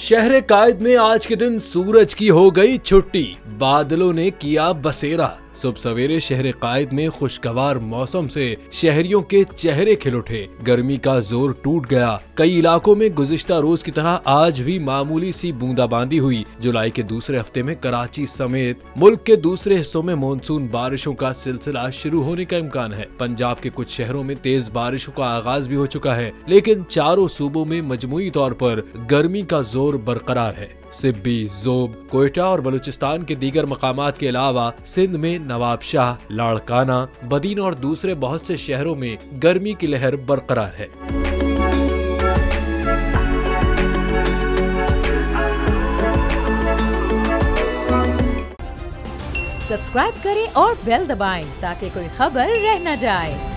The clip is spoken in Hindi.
शहर कायद में आज के दिन सूरज की हो गई छुट्टी, बादलों ने किया बसेरा। सुबह सवेरे शहर कायद में खुशगवार मौसम से शहरियों के चेहरे खिल उठे। गर्मी का जोर टूट गया। कई इलाकों में गुज़िश्ता रोज की तरह आज भी मामूली सी बूंदाबांदी हुई। जुलाई के दूसरे हफ्ते में कराची समेत मुल्क के दूसरे हिस्सों में मानसून बारिशों का सिलसिला शुरू होने का इम्कान है। पंजाब के कुछ शहरों में तेज बारिशों का आगाज भी हो चुका है, लेकिन चारों सूबों में मजमूई तौर पर गर्मी का जोर बरकरार है। सिब्बी, जोब, कोयटा और बलूचिस्तान के दीगर मकामात के अलावा सिंध में नवाबशाह, लाड़काना, बदीन और दूसरे बहुत से शहरों में गर्मी की लहर बरकरार है। सब्सक्राइब करें और बेल दबाएं ताकि कोई खबर रह न जाए।